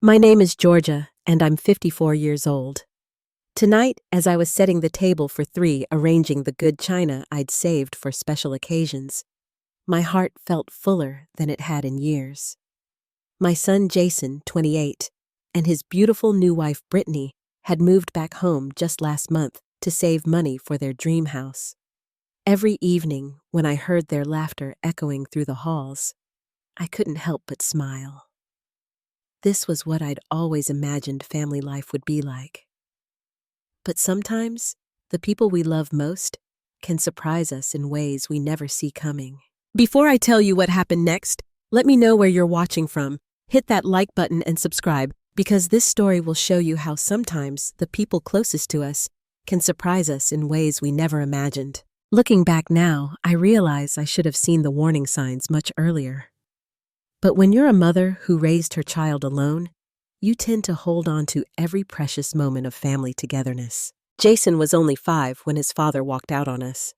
My name is Georgia, and I'm 54 years old. Tonight, as I was setting the table for three, arranging the good china I'd saved for special occasions, my heart felt fuller than it had in years. My son Jason, 28, and his beautiful new wife Brittany had moved back home just last month to save money for their dream house. Every evening, when I heard their laughter echoing through the halls, I couldn't help but smile. This was what I'd always imagined family life would be like. But sometimes, the people we love most can surprise us in ways we never see coming. Before I tell you what happened next, let me know where you're watching from. Hit that like button and subscribe, because this story will show you how sometimes the people closest to us can surprise us in ways we never imagined. Looking back now, I realize I should have seen the warning signs much earlier. But when you're a mother who raised her child alone, you tend to hold on to every precious moment of family togetherness. Jason was only 5 when his father walked out on us.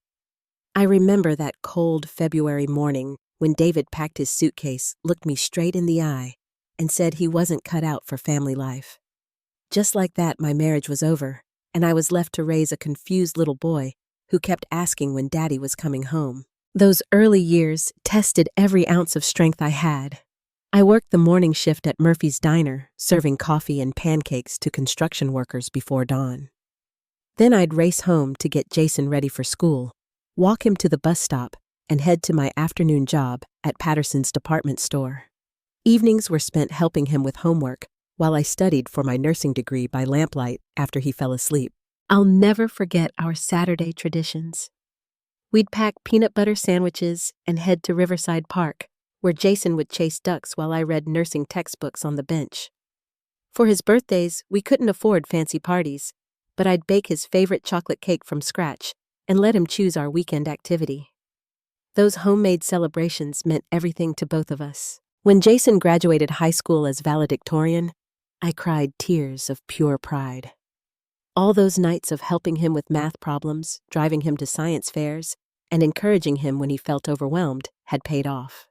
I remember that cold February morning when David packed his suitcase, looked me straight in the eye, and said he wasn't cut out for family life. Just like that, my marriage was over, and I was left to raise a confused little boy who kept asking when Daddy was coming home. Those early years tested every ounce of strength I had. I worked the morning shift at Murphy's Diner, serving coffee and pancakes to construction workers before dawn. Then I'd race home to get Jason ready for school, walk him to the bus stop, and head to my afternoon job at Patterson's department store. Evenings were spent helping him with homework while I studied for my nursing degree by lamplight after he fell asleep. I'll never forget our Saturday traditions. We'd pack peanut butter sandwiches and head to Riverside Park, where Jason would chase ducks while I read nursing textbooks on the bench. For his birthdays, we couldn't afford fancy parties, but I'd bake his favorite chocolate cake from scratch and let him choose our weekend activity. Those homemade celebrations meant everything to both of us. When Jason graduated high school as valedictorian, I cried tears of pure pride. All those nights of helping him with math problems, driving him to science fairs, and encouraging him when he felt overwhelmed had paid off.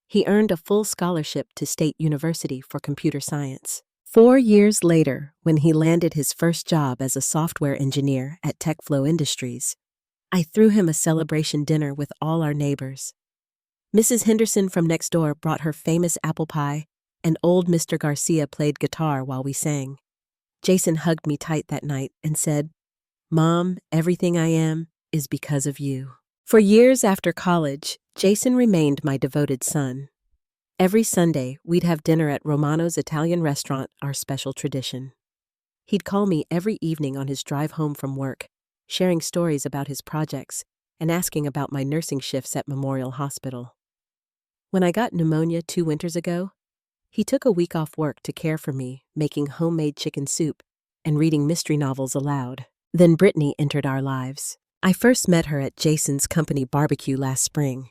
He earned a full scholarship to State University for computer science. 4 years later, when he landed his first job as a software engineer at TechFlow Industries, I threw him a celebration dinner with all our neighbors. Mrs. Henderson from next door brought her famous apple pie, and old Mr. Garcia played guitar while we sang. Jason hugged me tight that night and said, "Mom, everything I am is because of you." For years after college, Jason remained my devoted son. Every Sunday, we'd have dinner at Romano's Italian restaurant, our special tradition. He'd call me every evening on his drive home from work, sharing stories about his projects and asking about my nursing shifts at Memorial Hospital. When I got pneumonia 2 winters ago, he took a week off work to care for me, making homemade chicken soup and reading mystery novels aloud. Then Brittany entered our lives. I first met her at Jason's company barbecue last spring.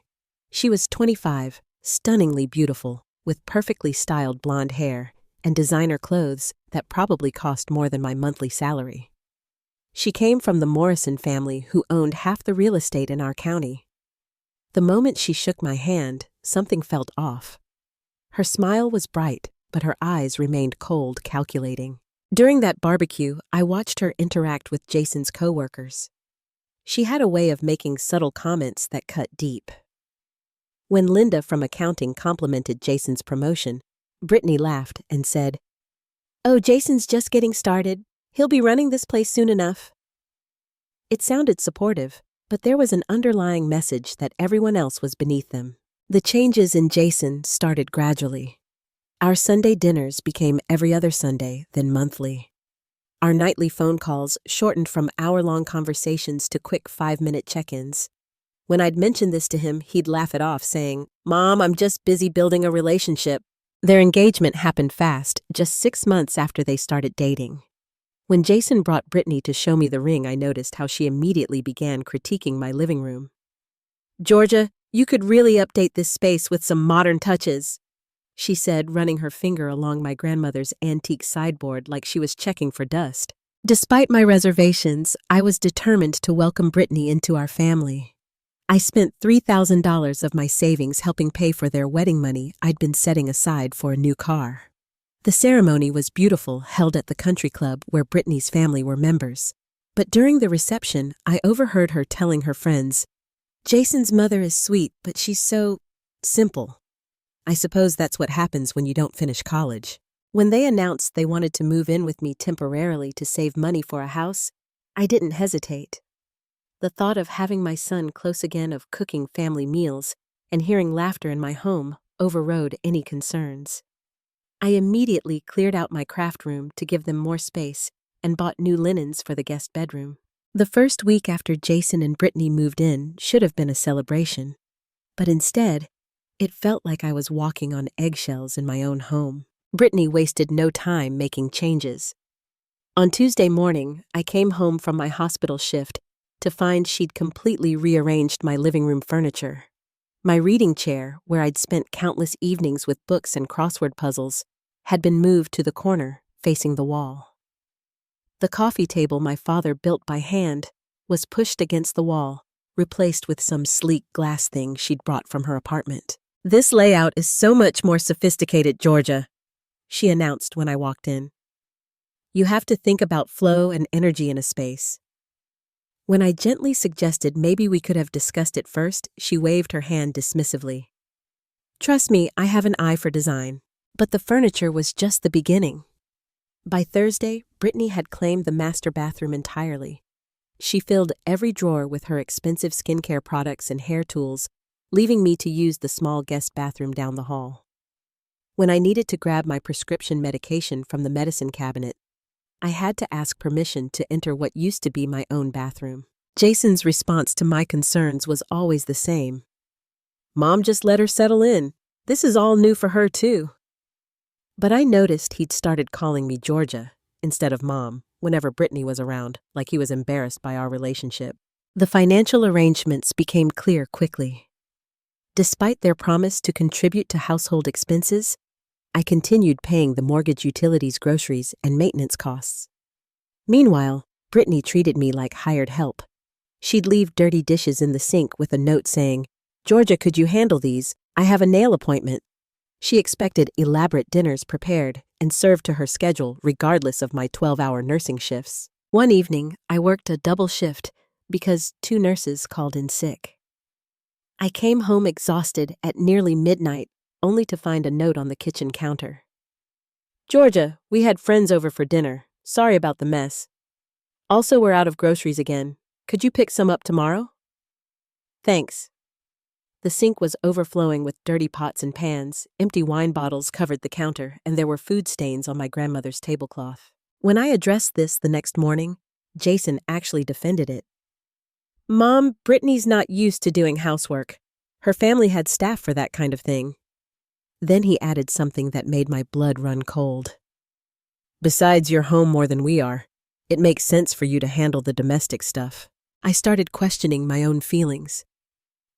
She was 25, stunningly beautiful, with perfectly styled blonde hair and designer clothes that probably cost more than my monthly salary. She came from the Morrison family, who owned half the real estate in our county. The moment she shook my hand, something felt off. Her smile was bright, but her eyes remained cold, calculating. During that barbecue, I watched her interact with Jason's coworkers. She had a way of making subtle comments that cut deep. When Linda from accounting complimented Jason's promotion, Brittany laughed and said, "Oh, Jason's just getting started. He'll be running this place soon enough." It sounded supportive, but there was an underlying message that everyone else was beneath them. The changes in Jason started gradually. Our Sunday dinners became every other Sunday, then monthly. Our nightly phone calls shortened from hour-long conversations to quick 5-minute check-ins. When I'd mention this to him, he'd laugh it off, saying, "Mom, I'm just busy building a relationship." Their engagement happened fast, just 6 months after they started dating. When Jason brought Brittany to show me the ring, I noticed how she immediately began critiquing my living room. "Georgia, you could really update this space with some modern touches," she said, running her finger along my grandmother's antique sideboard like she was checking for dust. Despite my reservations, I was determined to welcome Brittany into our family. I spent $3,000 of my savings helping pay for their wedding money I'd been setting aside for a new car. The ceremony was beautiful, held at the country club where Brittany's family were members. But during the reception, I overheard her telling her friends, "Jason's mother is sweet, but she's so simple." I suppose that's what happens when you don't finish college. When they announced they wanted to move in with me temporarily to save money for a house, I didn't hesitate. The thought of having my son close again, of cooking family meals, and hearing laughter in my home overrode any concerns. I immediately cleared out my craft room to give them more space and bought new linens for the guest bedroom. The first week after Jason and Brittany moved in should have been a celebration, but instead, it felt like I was walking on eggshells in my own home. Brittany wasted no time making changes. On Tuesday morning, I came home from my hospital shift to find she'd completely rearranged my living room furniture. My reading chair, where I'd spent countless evenings with books and crossword puzzles, had been moved to the corner, facing the wall. The coffee table my father built by hand was pushed against the wall, replaced with some sleek glass thing she'd brought from her apartment. "This layout is so much more sophisticated, Georgia," she announced when I walked in. "You have to think about flow and energy in a space." When I gently suggested maybe we could have discussed it first, she waved her hand dismissively. "Trust me, I have an eye for design." But the furniture was just the beginning. By Thursday, Brittany had claimed the master bathroom entirely. She filled every drawer with her expensive skincare products and hair tools, leaving me to use the small guest bathroom down the hall. When I needed to grab my prescription medication from the medicine cabinet, I had to ask permission to enter what used to be my own bathroom. Jason's response to my concerns was always the same. "Mom just let her settle in. This is all new for her, too." But I noticed he'd started calling me Georgia instead of Mom whenever Brittany was around, like he was embarrassed by our relationship. The financial arrangements became clear quickly. Despite their promise to contribute to household expenses, I continued paying the mortgage, utilities, groceries, and maintenance costs. Meanwhile, Brittany treated me like hired help. She'd leave dirty dishes in the sink with a note saying, "Georgia, could you handle these? I have a nail appointment." She expected elaborate dinners prepared and served to her schedule regardless of my 12-hour nursing shifts. One evening, I worked a double shift because 2 nurses called in sick. I came home exhausted at nearly midnight, only to find a note on the kitchen counter. "Georgia, we had friends over for dinner. Sorry about the mess. Also, we're out of groceries again. Could you pick some up tomorrow? Thanks." The sink was overflowing with dirty pots and pans, empty wine bottles covered the counter, and there were food stains on my grandmother's tablecloth. When I addressed this the next morning, Jason actually defended it. "Mom, Brittany's not used to doing housework. Her family had staff for that kind of thing." Then he added something that made my blood run cold. "Besides, you're home more than we are. It makes sense for you to handle the domestic stuff." I started questioning my own feelings.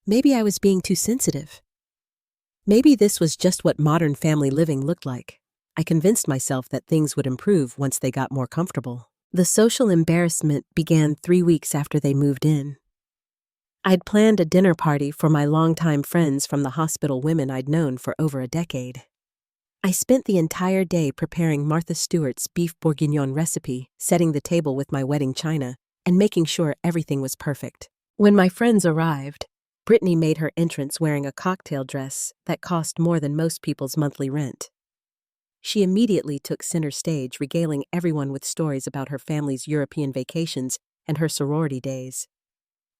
Maybe I was being too sensitive. Maybe this was just what modern family living looked like. I convinced myself that things would improve once they got more comfortable. The social embarrassment began 3 weeks after they moved in. I'd planned a dinner party for my longtime friends from the hospital women I'd known for over a decade. I spent the entire day preparing Martha Stewart's beef bourguignon recipe, setting the table with my wedding china, and making sure everything was perfect. When my friends arrived, Brittany made her entrance wearing a cocktail dress that cost more than most people's monthly rent. She immediately took center stage, regaling everyone with stories about her family's European vacations and her sorority days.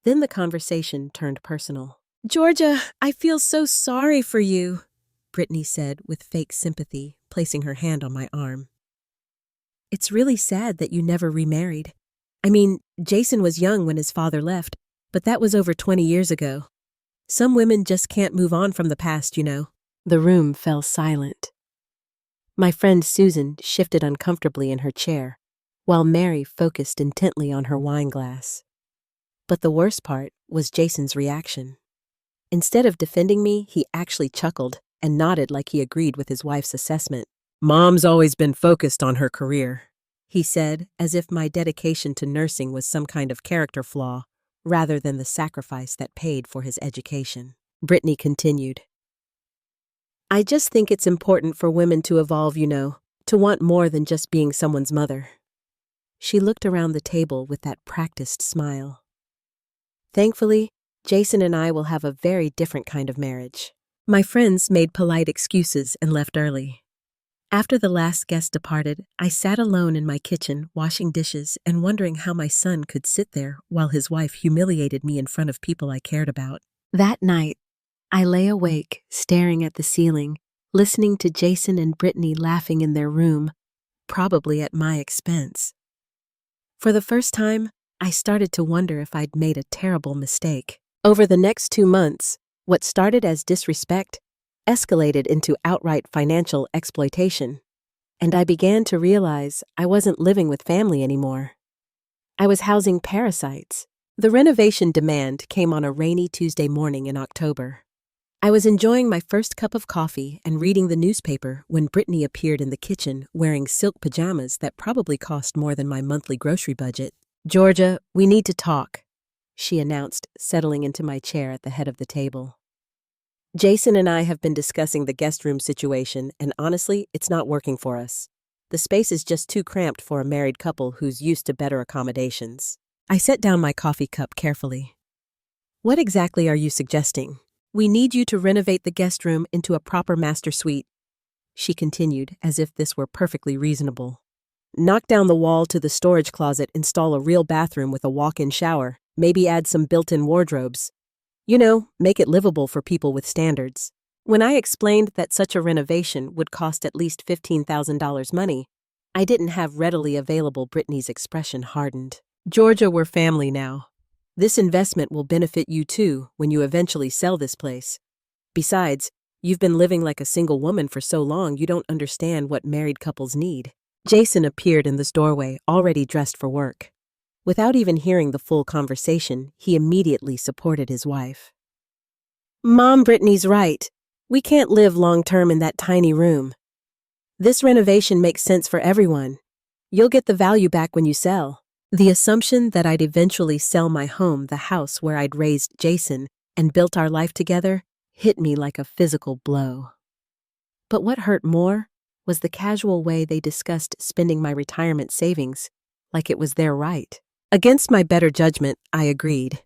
Then the conversation turned personal. "Georgia, I feel so sorry for you," Brittany said with fake sympathy, placing her hand on my arm. "It's really sad that you never remarried. I mean, Jason was young when his father left, but that was over 20 years ago. Some women just can't move on from the past, you know." The room fell silent. My friend Susan shifted uncomfortably in her chair, while Mary focused intently on her wine glass. But the worst part was Jason's reaction. Instead of defending me, he actually chuckled and nodded like he agreed with his wife's assessment. "Mom's always been focused on her career," he said, as if my dedication to nursing was some kind of character flaw, rather than the sacrifice that paid for his education. Brittany continued. "I just think it's important for women to evolve, you know. to want more than just being someone's mother. She looked around the table with that practiced smile. Thankfully, Jason and I will have a very different kind of marriage. My friends made polite excuses and left early. After the last guest departed, I sat alone in my kitchen, washing dishes and wondering how my son could sit there while his wife humiliated me in front of people I cared about. That night, I lay awake, staring at the ceiling, listening to Jason and Brittany laughing in their room, probably at my expense. For the first time, I started to wonder if I'd made a terrible mistake. Over the next 2 months, what started as disrespect escalated into outright financial exploitation, and I began to realize I wasn't living with family anymore. I was housing parasites. The renovation demand came on a rainy Tuesday morning in October. I was enjoying my first cup of coffee and reading the newspaper when Brittany appeared in the kitchen wearing silk pajamas that probably cost more than my monthly grocery budget. "Georgia, we need to talk," she announced, settling into my chair at the head of the table. "Jason and I have been discussing the guest room situation, and honestly, it's not working for us. The space is just too cramped for a married couple who's used to better accommodations." I set down my coffee cup carefully. "What exactly are you suggesting?" "We need you to renovate the guest room into a proper master suite," she continued, as if this were perfectly reasonable. "Knock down the wall to the storage closet, install a real bathroom with a walk-in shower, maybe add some built-in wardrobes. Make it livable for people with standards." When I explained that such a renovation would cost at least $15,000 money, I didn't have readily available Brittany's expression hardened. "Georgia, we're family now. This investment will benefit you too when you eventually sell this place. Besides, you've been living like a single woman for so long you don't understand what married couples need." Jason appeared in the doorway, already dressed for work. Without even hearing the full conversation, he immediately supported his wife. "Mom, Brittany's right. We can't live long-term in that tiny room. This renovation makes sense for everyone. You'll get the value back when you sell." The assumption that I'd eventually sell my home, the house where I'd raised Jason and built our life together, hit me like a physical blow. But what hurt more was the casual way they discussed spending my retirement savings, like it was their right. Against my better judgment, I agreed.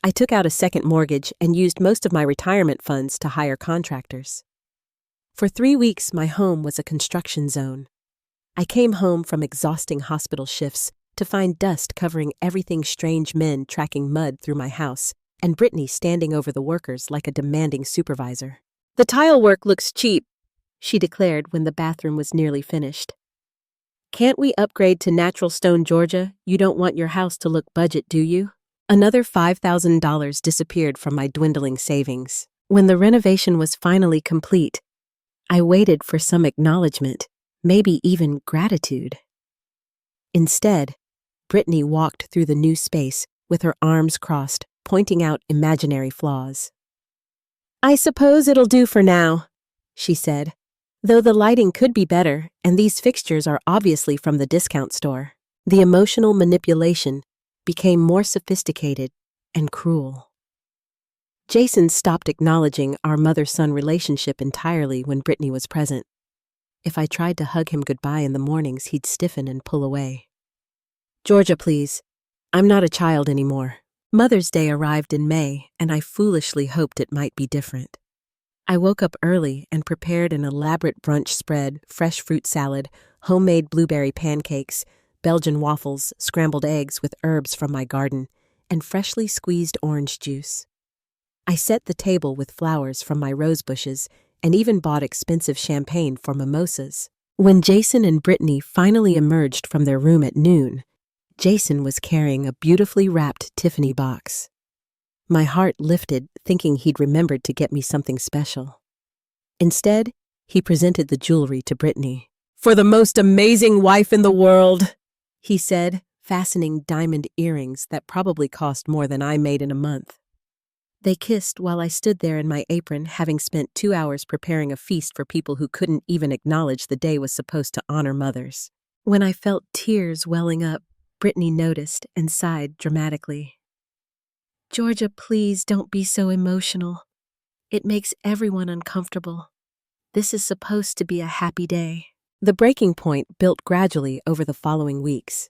I took out a second mortgage and used most of my retirement funds to hire contractors. For 3 weeks, my home was a construction zone. I came home from exhausting hospital shifts to find dust covering everything, strange men tracking mud through my house, and Brittany standing over the workers like a demanding supervisor. "The tile work looks cheap," she declared when the bathroom was nearly finished. "Can't we upgrade to natural stone, Georgia? You don't want your house to look budget, do you?" Another $5,000 disappeared from my dwindling savings. When the renovation was finally complete, I waited for some acknowledgement, maybe even gratitude. Instead, Brittany walked through the new space with her arms crossed, pointing out imaginary flaws. "I suppose it'll do for now," she said, "though the lighting could be better, and these fixtures are obviously from the discount store." The emotional manipulation became more sophisticated and cruel. Jason stopped acknowledging our mother-son relationship entirely when Brittany was present. If I tried to hug him goodbye in the mornings, he'd stiffen and pull away. "Georgia, please. I'm not a child anymore." Mother's Day arrived in May, and I foolishly hoped it might be different. I woke up early and prepared an elaborate brunch spread, fresh fruit salad, homemade blueberry pancakes, Belgian waffles, scrambled eggs with herbs from my garden, and freshly squeezed orange juice. I set the table with flowers from my rose bushes and even bought expensive champagne for mimosas. When Jason and Brittany finally emerged from their room at noon, Jason was carrying a beautifully wrapped Tiffany box. My heart lifted, thinking he'd remembered to get me something special. Instead, he presented the jewelry to Brittany. "For the most amazing wife in the world," he said, fastening diamond earrings that probably cost more than I made in a month. They kissed while I stood there in my apron, having spent 2 hours preparing a feast for people who couldn't even acknowledge the day was supposed to honor mothers. When I felt tears welling up, Brittany noticed and sighed dramatically. "Georgia, please don't be so emotional. It makes everyone uncomfortable. This is supposed to be a happy day." The breaking point built gradually over the following weeks.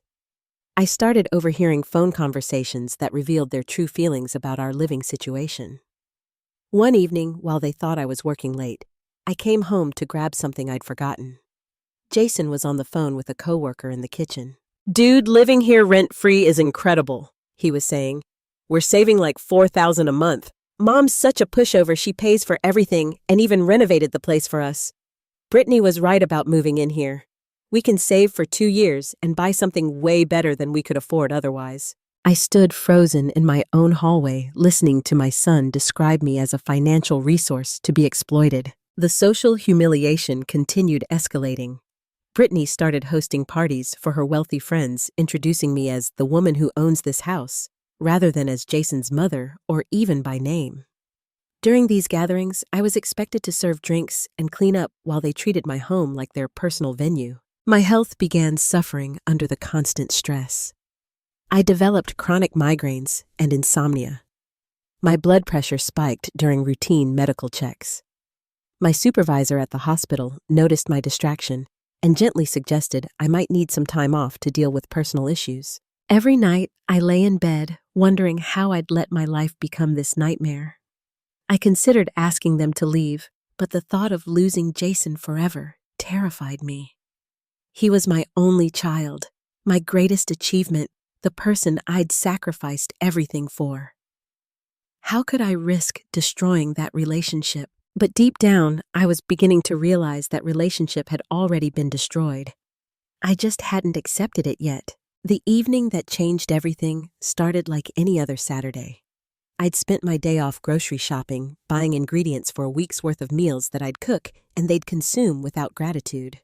I started overhearing phone conversations that revealed their true feelings about our living situation. One evening, while they thought I was working late, I came home to grab something I'd forgotten. Jason was on the phone with a coworker in the kitchen. "Dude, living here rent-free is incredible," he was saying. "We're saving like $4,000 a month. Mom's such a pushover, she pays for everything and even renovated the place for us. Brittany was right about moving in here. We can save for 2 years and buy something way better than we could afford otherwise." I stood frozen in my own hallway, listening to my son describe me as a financial resource to be exploited. The social humiliation continued escalating. Brittany started hosting parties for her wealthy friends, introducing me as the woman who owns this house, rather than as Jason's mother or even by name. During these gatherings, I was expected to serve drinks and clean up while they treated my home like their personal venue. My health began suffering under the constant stress. I developed chronic migraines and insomnia. My blood pressure spiked during routine medical checks. My supervisor at the hospital noticed my distraction and gently suggested I might need some time off to deal with personal issues. Every night, I lay in bed, wondering how I'd let my life become this nightmare. I considered asking them to leave, but the thought of losing Jason forever terrified me. He was my only child, my greatest achievement, the person I'd sacrificed everything for. How could I risk destroying that relationship? But deep down, I was beginning to realize that relationship had already been destroyed. I just hadn't accepted it yet. The evening that changed everything started like any other Saturday. I'd spent my day off grocery shopping, buying ingredients for a week's worth of meals that I'd cook and they'd consume without gratitude.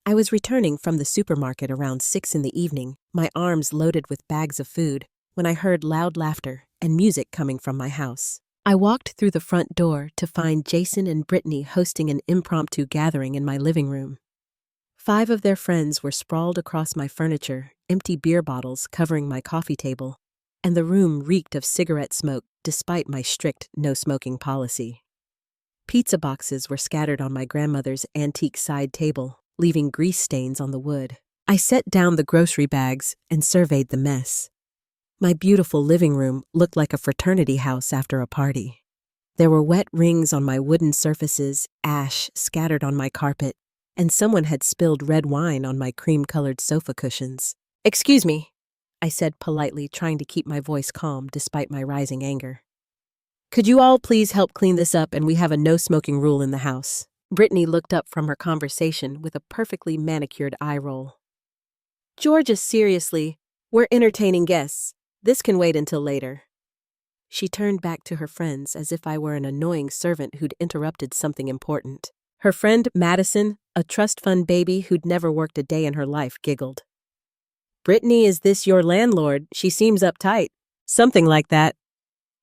I was returning from the supermarket around 6 in the evening, my arms loaded with bags of food, when I heard loud laughter and music coming from my house. I walked through the front door to find Jason and Brittany hosting an impromptu gathering in my living room. 5 of their friends were sprawled across my furniture, empty beer bottles covering my coffee table, and the room reeked of cigarette smoke despite my strict no-smoking policy. Pizza boxes were scattered on my grandmother's antique side table, leaving grease stains on the wood. I set down the grocery bags and surveyed the mess. My beautiful living room looked like a fraternity house after a party. There were wet rings on my wooden surfaces, ash scattered on my carpet, and someone had spilled red wine on my cream-colored sofa cushions. "Excuse me," I said politely, trying to keep my voice calm despite my rising anger. "Could you all please help clean this up, and we have a no-smoking rule in the house?" Brittany looked up from her conversation with a perfectly manicured eye roll. "Georgia, seriously, we're entertaining guests. This can wait until later." She turned back to her friends as if I were an annoying servant who'd interrupted something important. Her friend, Madison, a trust fund baby who'd never worked a day in her life, giggled. "Brittany, is this your landlord? She seems uptight." "Something like that,"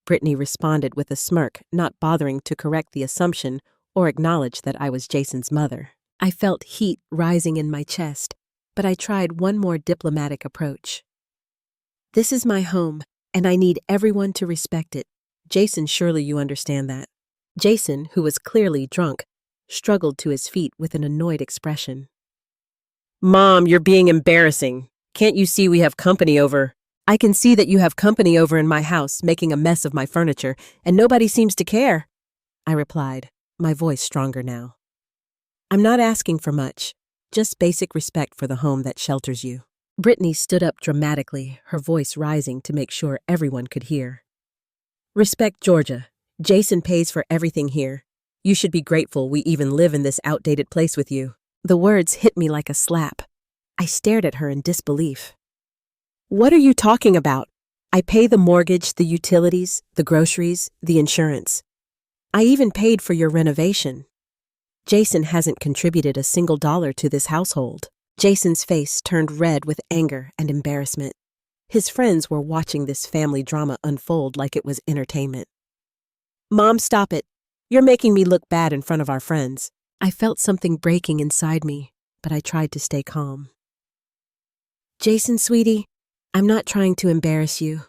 Brittany responded with a smirk, not bothering to correct the assumption or acknowledge that I was Jason's mother. I felt heat rising in my chest, but I tried one more diplomatic approach. "This is my home, and I need everyone to respect it. Jason, surely you understand that." Jason, who was clearly drunk, struggled to his feet with an annoyed expression. "Mom, you're being embarrassing. Can't you see we have company over?" "I can see that you have company over in my house, making a mess of my furniture, and nobody seems to care," I replied, my voice stronger now. "I'm not asking for much, just basic respect for the home that shelters you." Brittany stood up dramatically, her voice rising to make sure everyone could hear. "Respect Georgia. Jason pays for everything here. You should be grateful we even live in this outdated place with you." The words hit me like a slap. I stared at her in disbelief. "What are you talking about? I pay the mortgage, the utilities, the groceries, the insurance. I even paid for your renovation. Jason hasn't contributed a single dollar to this household." Jason's face turned red with anger and embarrassment. His friends were watching this family drama unfold like it was entertainment. "Mom, stop it. You're making me look bad in front of our friends." I felt something breaking inside me, but I tried to stay calm. "Jason, sweetie, I'm not trying to embarrass you.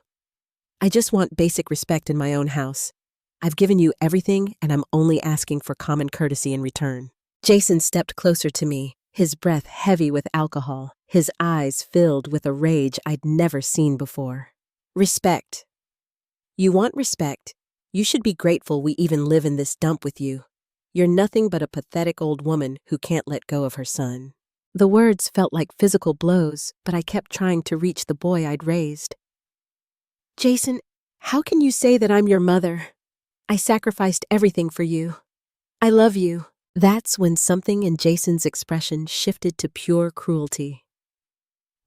I just want basic respect in my own house. I've given you everything, and I'm only asking for common courtesy in return." Jason stepped closer to me, his breath heavy with alcohol, his eyes filled with a rage I'd never seen before. Respect. You want respect? You should be grateful we even live in this dump with you. You're nothing but a pathetic old woman who can't let go of her son. The words felt like physical blows, but I kept trying to reach the boy I'd raised. Jason, how can you say that I'm your mother? I sacrificed everything for you. I love you. That's when something in Jason's expression shifted to pure cruelty.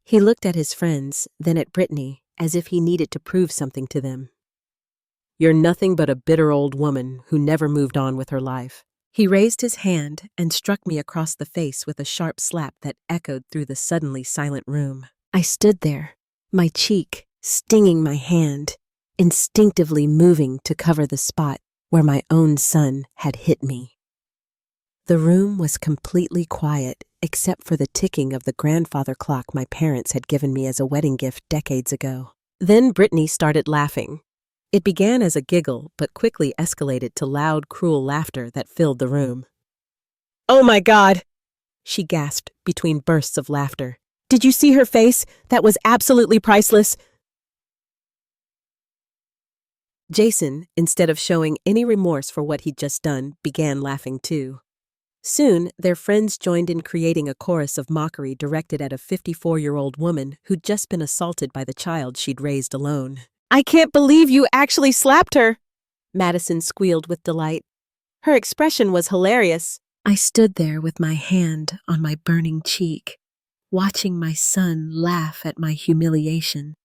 He looked at his friends, then at Brittany, as if he needed to prove something to them. You're nothing but a bitter old woman who never moved on with her life. He raised his hand and struck me across the face with a sharp slap that echoed through the suddenly silent room. I stood there, my cheek stinging my hand, instinctively moving to cover the spot where my own son had hit me. The room was completely quiet except for the ticking of the grandfather clock my parents had given me as a wedding gift decades ago. Then Brittany started laughing. It began as a giggle, but quickly escalated to loud, cruel laughter that filled the room. "Oh my God!" she gasped between bursts of laughter. "Did you see her face? That was absolutely priceless." Jason, instead of showing any remorse for what he'd just done, began laughing too. Soon, their friends joined in creating a chorus of mockery directed at a 54-year-old woman who'd just been assaulted by the child she'd raised alone. "I can't believe you actually slapped her!" Madison squealed with delight. Her expression was hilarious. I stood there with my hand on my burning cheek, watching my son laugh at my humiliation,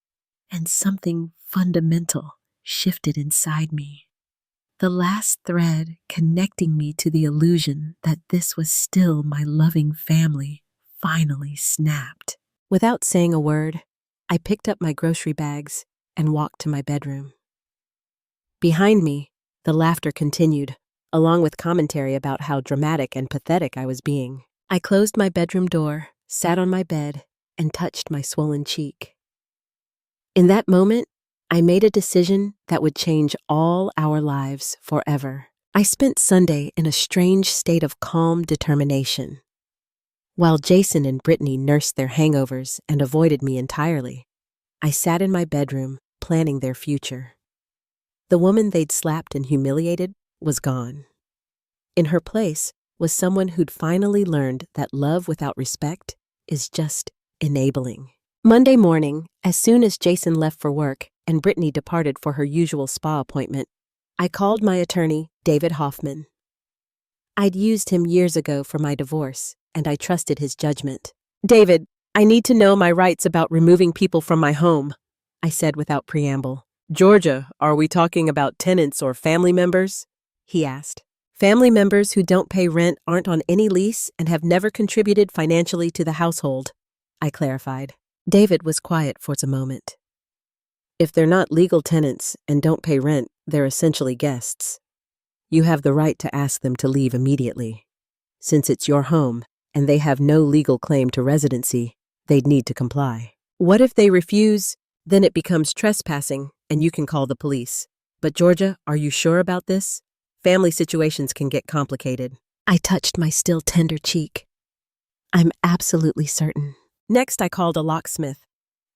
and something fundamental shifted inside me. The last thread connecting me to the illusion that this was still my loving family finally snapped. Without saying a word, I picked up my grocery bags and walked to my bedroom. Behind me, the laughter continued, along with commentary about how dramatic and pathetic I was being. I closed my bedroom door, sat on my bed, and touched my swollen cheek. In that moment, I made a decision that would change all our lives forever. I spent Sunday in a strange state of calm determination. While Jason and Brittany nursed their hangovers and avoided me entirely, I sat in my bedroom, planning their future. The woman they'd slapped and humiliated was gone. In her place was someone who'd finally learned that love without respect is just enabling. Monday morning, as soon as Jason left for work and Brittany departed for her usual spa appointment, I called my attorney, David Hoffman. I'd used him years ago for my divorce, and I trusted his judgment. "David, I need to know my rights about removing people from my home," I said without preamble. "Georgia, are we talking about tenants or family members?" he asked. "Family members who don't pay rent, aren't on any lease, and have never contributed financially to the household," I clarified. David was quiet for a moment. "If they're not legal tenants and don't pay rent, they're essentially guests. You have the right to ask them to leave immediately. Since it's your home and they have no legal claim to residency, they'd need to comply. What if they refuse? Then it becomes trespassing and you can call the police. But Georgia, are you sure about this? Family situations can get complicated." I touched my still tender cheek. "I'm absolutely certain." Next, I called a locksmith.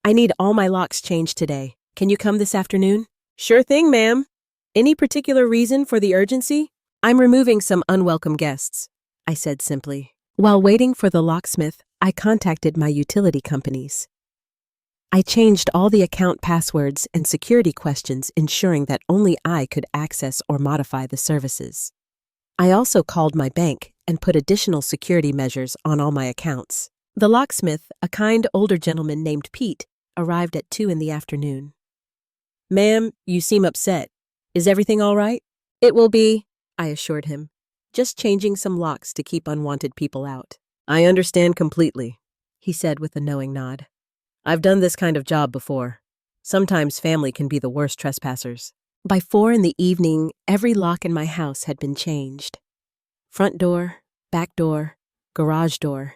"I need all my locks changed today. Can you come this afternoon?" "Sure thing, ma'am. Any particular reason for the urgency?" "I'm removing some unwelcome guests," I said simply. While waiting for the locksmith, I contacted my utility companies. I changed all the account passwords and security questions, ensuring that only I could access or modify the services. I also called my bank and put additional security measures on all my accounts. The locksmith, a kind older gentleman named Pete, arrived at 2 in the afternoon. "Ma'am, you seem upset. Is everything all right?" "It will be," I assured him. "Just changing some locks to keep unwanted people out." "I understand completely," he said with a knowing nod. "I've done this kind of job before. Sometimes family can be the worst trespassers." By 4 in the evening, every lock in my house had been changed. Front door, back door, garage door,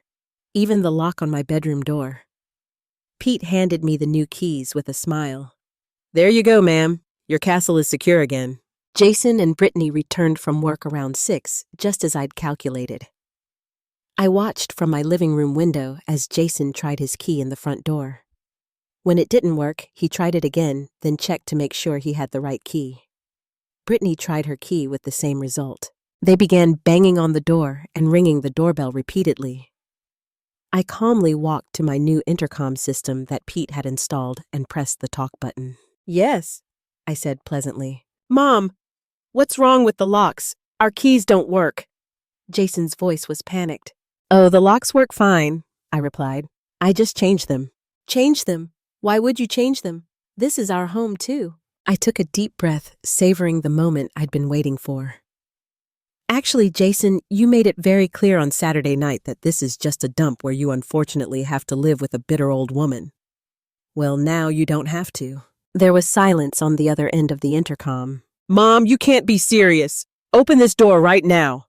even the lock on my bedroom door. Pete handed me the new keys with a smile. "There you go, ma'am. Your castle is secure again." Jason and Brittany returned from work around 6, just as I'd calculated. I watched from my living room window as Jason tried his key in the front door. When it didn't work, he tried it again, then checked to make sure he had the right key. Brittany tried her key with the same result. They began banging on the door and ringing the doorbell repeatedly. I calmly walked to my new intercom system that Pete had installed and pressed the talk button. "Yes," I said pleasantly. "Mom, what's wrong with the locks? Our keys don't work." Jason's voice was panicked. "Oh, the locks work fine," I replied. "I just changed them." "Change them? Why would you change them? This is our home, too." I took a deep breath, savoring the moment I'd been waiting for. "Actually, Jason, you made it very clear on Saturday night that this is just a dump where you unfortunately have to live with a bitter old woman. Well, now you don't have to." There was silence on the other end of the intercom. "Mom, you can't be serious. Open this door right now."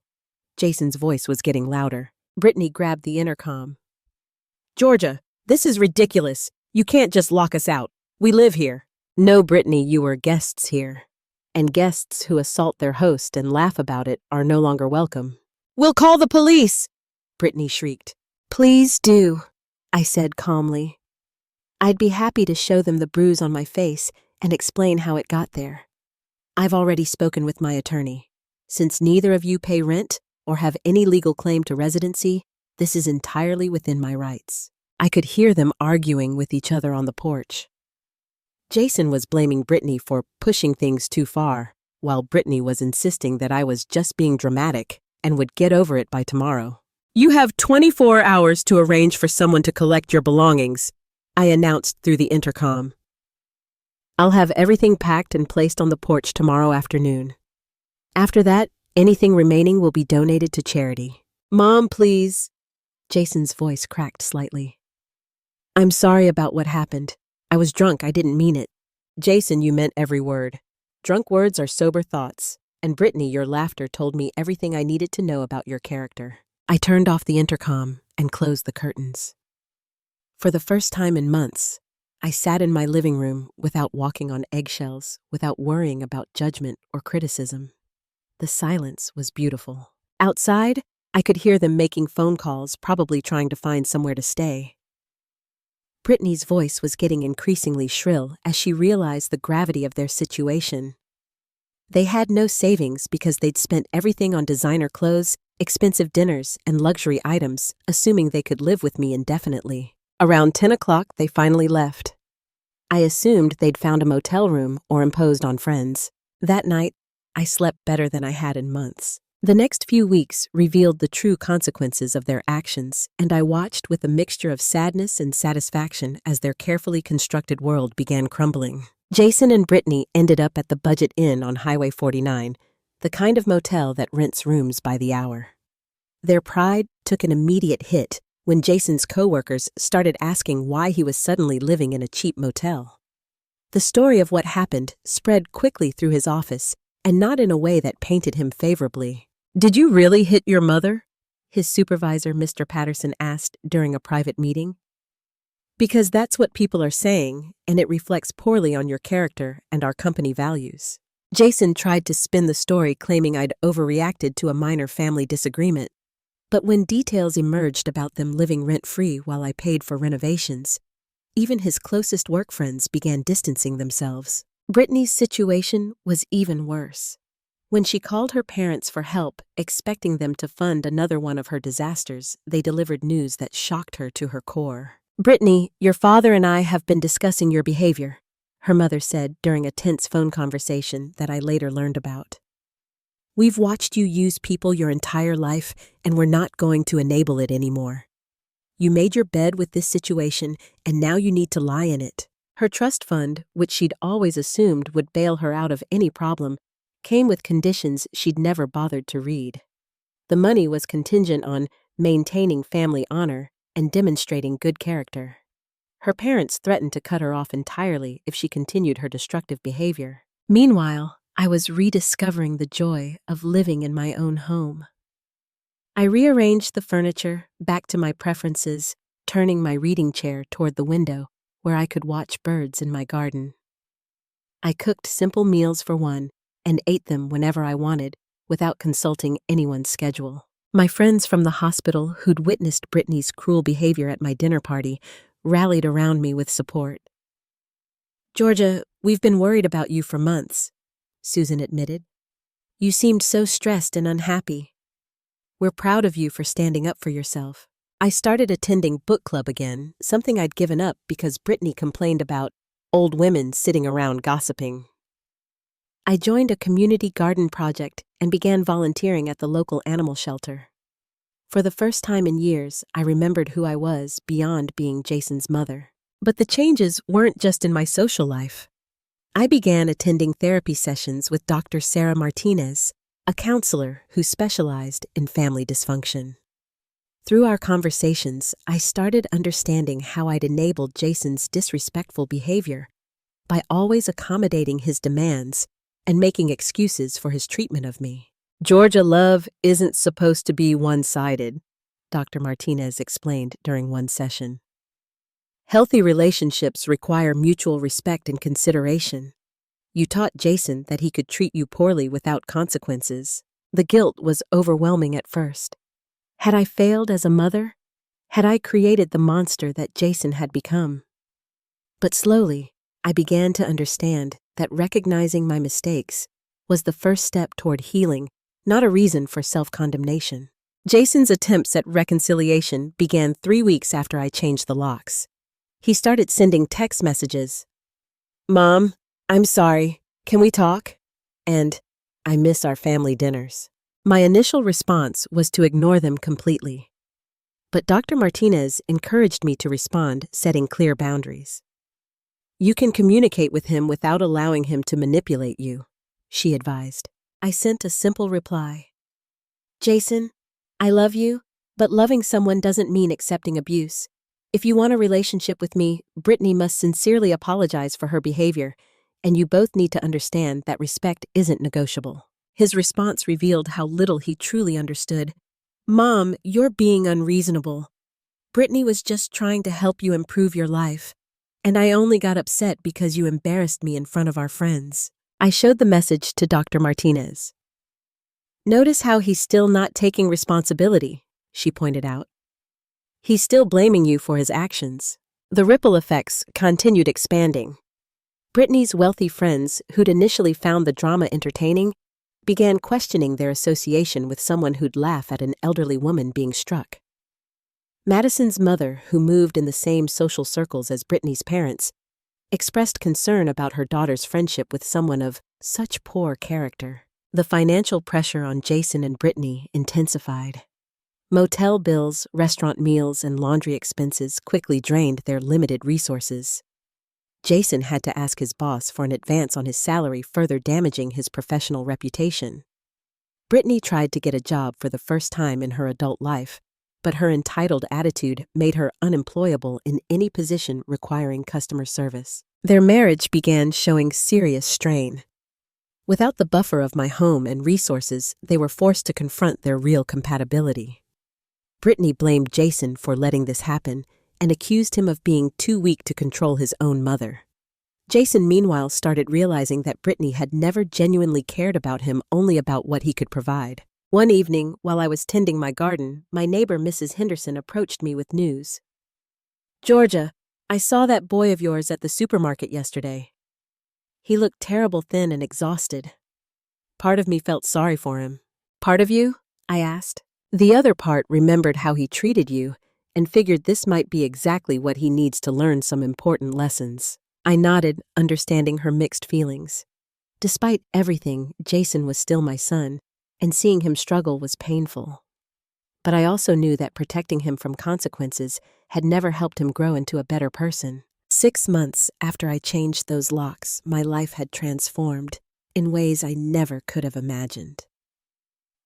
Jason's voice was getting louder. Brittany grabbed the intercom. "Georgia, this is ridiculous. You can't just lock us out. We live here." "No, Brittany, you were guests here. And guests who assault their host and laugh about it are no longer welcome." "We'll call the police!" Brittany shrieked. "Please do," I said calmly. "I'd be happy to show them the bruise on my face and explain how it got there. I've already spoken with my attorney. Since neither of you pay rent or have any legal claim to residency, this is entirely within my rights." I could hear them arguing with each other on the porch. Jason was blaming Brittany for pushing things too far, while Brittany was insisting that I was just being dramatic and would get over it by tomorrow. "You have 24 hours to arrange for someone to collect your belongings," I announced through the intercom. "I'll have everything packed and placed on the porch tomorrow afternoon. After that, anything remaining will be donated to charity." "Mom, please." Jason's voice cracked slightly. "I'm sorry about what happened. I was drunk, I didn't mean it." "Jason, you meant every word. Drunk words are sober thoughts. And Brittany, your laughter told me everything I needed to know about your character." I turned off the intercom and closed the curtains. For the first time in months, I sat in my living room without walking on eggshells, without worrying about judgment or criticism. The silence was beautiful. Outside, I could hear them making phone calls, probably trying to find somewhere to stay. Brittany's voice was getting increasingly shrill as she realized the gravity of their situation. They had no savings because they'd spent everything on designer clothes, expensive dinners, and luxury items, assuming they could live with me indefinitely. Around 10 o'clock, they finally left. I assumed they'd found a motel room or imposed on friends. That night, I slept better than I had in months. The next few weeks revealed the true consequences of their actions, and I watched with a mixture of sadness and satisfaction as their carefully constructed world began crumbling. Jason and Brittany ended up at the Budget Inn on Highway 49, the kind of motel that rents rooms by the hour. Their pride took an immediate hit when Jason's coworkers started asking why he was suddenly living in a cheap motel. The story of what happened spread quickly through his office, and not in a way that painted him favorably. "Did you really hit your mother?" his supervisor, Mr. Patterson, asked during a private meeting. "Because that's what people are saying, and it reflects poorly on your character and our company values." Jason tried to spin the story, claiming I'd overreacted to a minor family disagreement. But when details emerged about them living rent-free while I paid for renovations, even his closest work friends began distancing themselves. Brittany's situation was even worse. When she called her parents for help, expecting them to fund another one of her disasters, they delivered news that shocked her to her core. "Brittany, your father and I have been discussing your behavior," her mother said during a tense phone conversation that I later learned about. "We've watched you use people your entire life, and we're not going to enable it anymore. You made your bed with this situation, and now you need to lie in it." Her trust fund, which she'd always assumed would bail her out of any problem, came with conditions she'd never bothered to read. The money was contingent on maintaining family honor and demonstrating good character. Her parents threatened to cut her off entirely if she continued her destructive behavior. Meanwhile, I was rediscovering the joy of living in my own home. I rearranged the furniture back to my preferences, turning my reading chair toward the window where I could watch birds in my garden. I cooked simple meals for one and ate them whenever I wanted, without consulting anyone's schedule. My friends from the hospital who'd witnessed Brittany's cruel behavior at my dinner party rallied around me with support. "Georgia, we've been worried about you for months," Susan admitted. "You seemed so stressed and unhappy. We're proud of you for standing up for yourself." I started attending book club again, something I'd given up because Brittany complained about old women sitting around gossiping. I joined a community garden project and began volunteering at the local animal shelter. For the first time in years, I remembered who I was beyond being Jason's mother. But the changes weren't just in my social life. I began attending therapy sessions with Dr. Sarah Martinez, a counselor who specialized in family dysfunction. Through our conversations, I started understanding how I'd enabled Jason's disrespectful behavior by always accommodating his demands and making excuses for his treatment of me. "Georgia, love isn't supposed to be one-sided," Dr. Martinez explained during one session. "Healthy relationships require mutual respect and consideration. You taught Jason that he could treat you poorly without consequences. The guilt was overwhelming at first. Had I failed as a mother? Had I created the monster that Jason had become? But slowly, I began to understand that recognizing my mistakes was the first step toward healing, not a reason for self-condemnation. Jason's attempts at reconciliation began 3 weeks after I changed the locks. He started sending text messages. "Mom, I'm sorry. Can we talk?" And, "I miss our family dinners." My initial response was to ignore them completely. But Dr. Martinez encouraged me to respond, setting clear boundaries. "You can communicate with him without allowing him to manipulate you," she advised. I sent a simple reply. "Jason, I love you, but loving someone doesn't mean accepting abuse. If you want a relationship with me, Brittany must sincerely apologize for her behavior, and you both need to understand that respect isn't negotiable." His response revealed how little he truly understood. "Mom, you're being unreasonable. Brittany was just trying to help you improve your life, and I only got upset because you embarrassed me in front of our friends." I showed the message to Dr. Martinez. "Notice how he's still not taking responsibility," she pointed out. "He's still blaming you for his actions." The ripple effects continued expanding. Brittany's wealthy friends, who'd initially found the drama entertaining, began questioning their association with someone who'd laugh at an elderly woman being struck. Madison's mother, who moved in the same social circles as Brittany's parents, expressed concern about her daughter's friendship with someone of such poor character. The financial pressure on Jason and Brittany intensified. Motel bills, restaurant meals, and laundry expenses quickly drained their limited resources. Jason had to ask his boss for an advance on his salary, further damaging his professional reputation. Brittany tried to get a job for the first time in her adult life, but her entitled attitude made her unemployable in any position requiring customer service. Their marriage began showing serious strain. Without the buffer of my home and resources, they were forced to confront their real compatibility. Brittany blamed Jason for letting this happen and accused him of being too weak to control his own mother. Jason, meanwhile, started realizing that Brittany had never genuinely cared about him, only about what he could provide. One evening, while I was tending my garden, my neighbor, Mrs. Henderson, approached me with news. "Georgia, I saw that boy of yours at the supermarket yesterday. He looked terrible, thin and exhausted. Part of me felt sorry for him." "Part of you?" I asked. "The other part remembered how he treated you and figured this might be exactly what he needs to learn some important lessons." I nodded, understanding her mixed feelings. Despite everything, Jason was still my son, and seeing him struggle was painful. But I also knew that protecting him from consequences had never helped him grow into a better person. 6 months after I changed those locks, my life had transformed in ways I never could have imagined.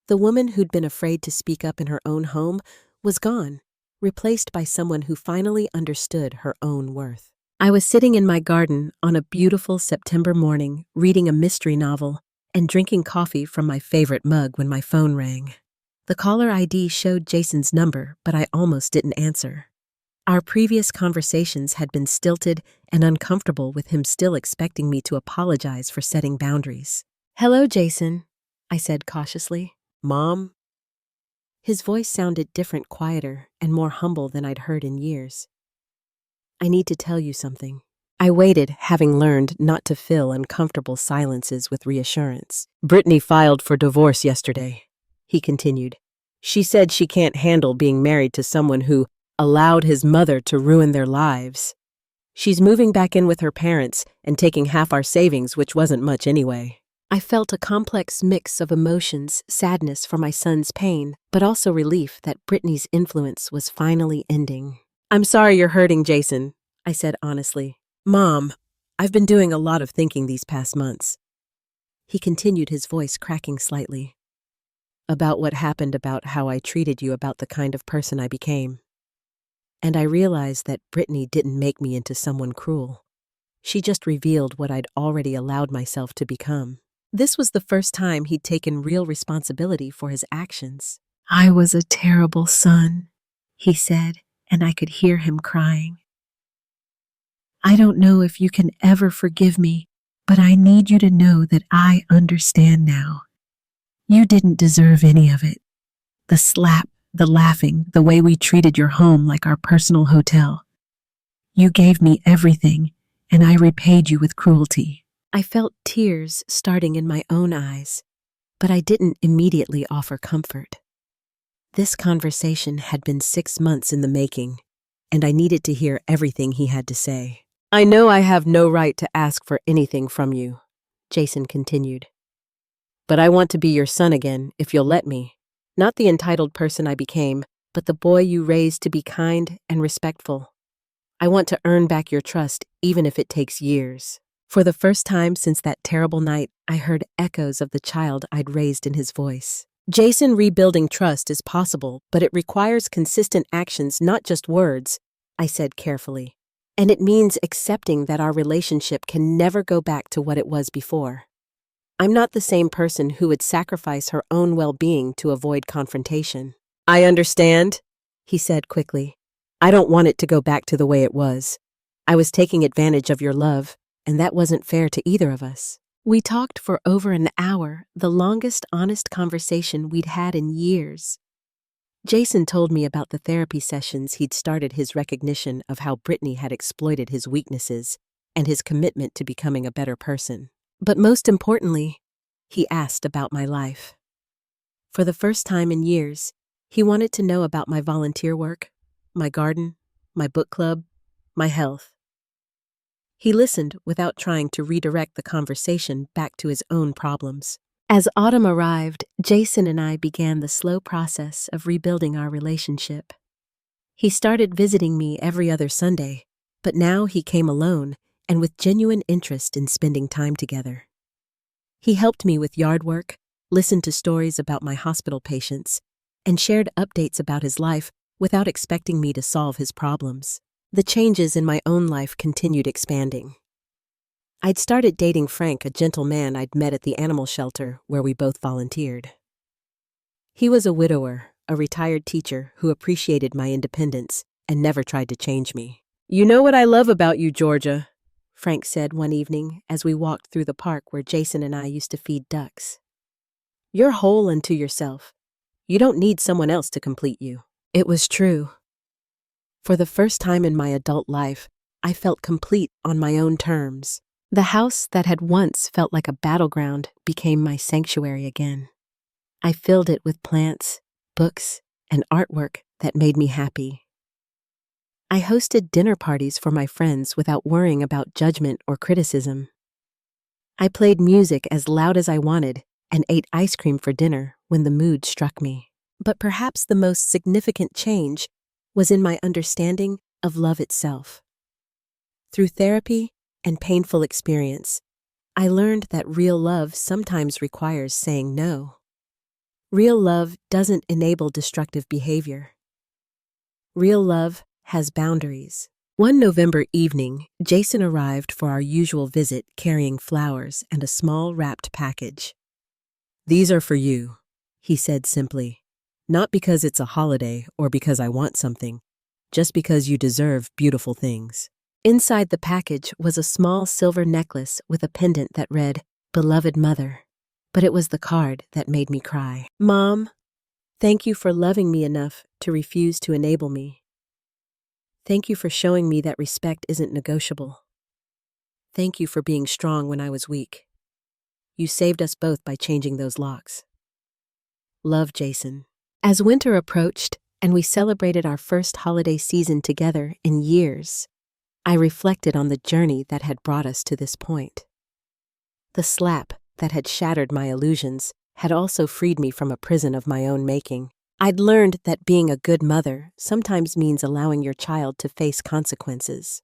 The woman who'd been afraid to speak up in her own home was gone, replaced by someone who finally understood her own worth. I was sitting in my garden on a beautiful September morning, reading a mystery novel and drinking coffee from my favorite mug when my phone rang. The caller ID showed Jason's number, but I almost didn't answer. Our previous conversations had been stilted and uncomfortable, with him still expecting me to apologize for setting boundaries. "Hello, Jason," I said cautiously. "Mom?" His voice sounded different, quieter, and more humble than I'd heard in years. I need to tell you something. I waited, having learned not to fill uncomfortable silences with reassurance. Brittany filed for divorce yesterday, he continued. She said she can't handle being married to someone who allowed his mother to ruin their lives. She's moving back in with her parents and taking half our savings, which wasn't much anyway. I felt a complex mix of emotions, sadness for my son's pain, but also relief that Brittany's influence was finally ending. I'm sorry you're hurting, Jason, I said honestly. Mom, I've been doing a lot of thinking these past months. He continued, his voice cracking slightly. About what happened, about how I treated you, about the kind of person I became. And I realized that Brittany didn't make me into someone cruel. She just revealed what I'd already allowed myself to become. This was the first time he'd taken real responsibility for his actions. I was a terrible son, he said, and I could hear him crying. I don't know if you can ever forgive me, but I need you to know that I understand now. You didn't deserve any of it. The slap, the laughing, the way we treated your home like our personal hotel. You gave me everything, and I repaid you with cruelty. I felt tears starting in my own eyes, but I didn't immediately offer comfort. This conversation had been 6 months in the making, and I needed to hear everything he had to say. I know I have no right to ask for anything from you, Jason continued. But I want to be your son again, if you'll let me. Not the entitled person I became, but the boy you raised to be kind and respectful. I want to earn back your trust, even if it takes years. For the first time since that terrible night, I heard echoes of the child I'd raised in his voice. Jason, rebuilding trust is possible, but it requires consistent actions, not just words, I said carefully. And it means accepting that our relationship can never go back to what it was before. I'm not the same person who would sacrifice her own well-being to avoid confrontation. I understand, he said quickly. I don't want it to go back to the way it was. I was taking advantage of your love, and that wasn't fair to either of us. We talked for over an hour, the longest honest conversation we'd had in years. Jason told me about the therapy sessions he'd started, his recognition of how Brittany had exploited his weaknesses, and his commitment to becoming a better person. But most importantly, he asked about my life. For the first time in years, he wanted to know about my volunteer work, my garden, my book club, my health. He listened without trying to redirect the conversation back to his own problems. As autumn arrived, Jason and I began the slow process of rebuilding our relationship. He started visiting me every other Sunday, but now he came alone and with genuine interest in spending time together. He helped me with yard work, listened to stories about my hospital patients, and shared updates about his life without expecting me to solve his problems. The changes in my own life continued expanding. I'd started dating Frank, a gentle man I'd met at the animal shelter where we both volunteered. He was a widower, a retired teacher who appreciated my independence and never tried to change me. You know what I love about you, Georgia, Frank said one evening as we walked through the park where Jason and I used to feed ducks. You're whole unto yourself. You don't need someone else to complete you. It was true. For the first time in my adult life, I felt complete on my own terms. The house that had once felt like a battleground became my sanctuary again. I filled it with plants, books, and artwork that made me happy. I hosted dinner parties for my friends without worrying about judgment or criticism. I played music as loud as I wanted and ate ice cream for dinner when the mood struck me. But perhaps the most significant change was in my understanding of love itself. Through therapy and painful experience, I learned that real love sometimes requires saying no. Real love doesn't enable destructive behavior. Real love has boundaries. One November evening, Jason arrived for our usual visit carrying flowers and a small wrapped package. These are for you, he said simply. Not because it's a holiday or because I want something, just because you deserve beautiful things. Inside the package was a small silver necklace with a pendant that read, "Beloved Mother." But it was the card that made me cry. Mom, Thank you for loving me enough to refuse to enable me. Thank you for showing me that respect isn't negotiable. Thank you for being strong when I was weak. You saved us both by changing those locks. Love, Jason. As winter approached and we celebrated our first holiday season together in years, I reflected on the journey that had brought us to this point. The slap that had shattered my illusions had also freed me from a prison of my own making. I'd learned that being a good mother sometimes means allowing your child to face consequences.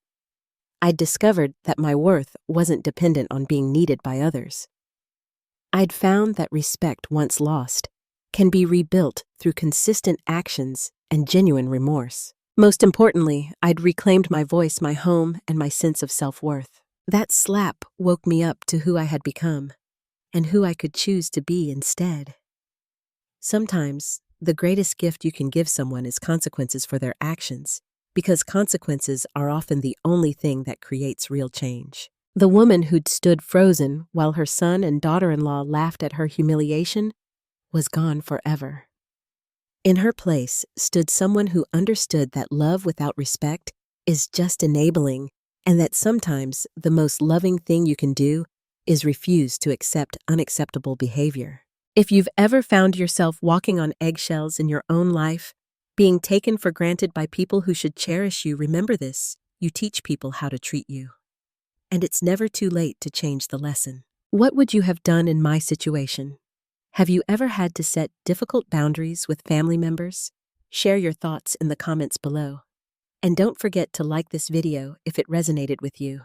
I'd discovered that my worth wasn't dependent on being needed by others. I'd found that respect once lost can be rebuilt through consistent actions and genuine remorse. Most importantly, I'd reclaimed my voice, my home, and my sense of self-worth. That slap woke me up to who I had become and who I could choose to be instead. Sometimes, the greatest gift you can give someone is consequences for their actions, because consequences are often the only thing that creates real change. The woman who'd stood frozen while her son and daughter-in-law laughed at her humiliation was gone forever. In her place stood someone who understood that love without respect is just enabling, and that sometimes the most loving thing you can do is refuse to accept unacceptable behavior. If you've ever found yourself walking on eggshells in your own life, being taken for granted by people who should cherish you, remember this: you teach people how to treat you. And it's never too late to change the lesson. What would you have done in my situation? Have you ever had to set difficult boundaries with family members? Share your thoughts in the comments below. And don't forget to like this video if it resonated with you.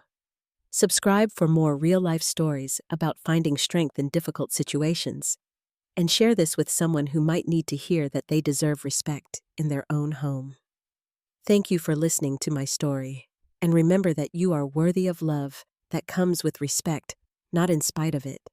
Subscribe for more real-life stories about finding strength in difficult situations. And share this with someone who might need to hear that they deserve respect in their own home. Thank you for listening to my story. And remember that you are worthy of love that comes with respect, not in spite of it.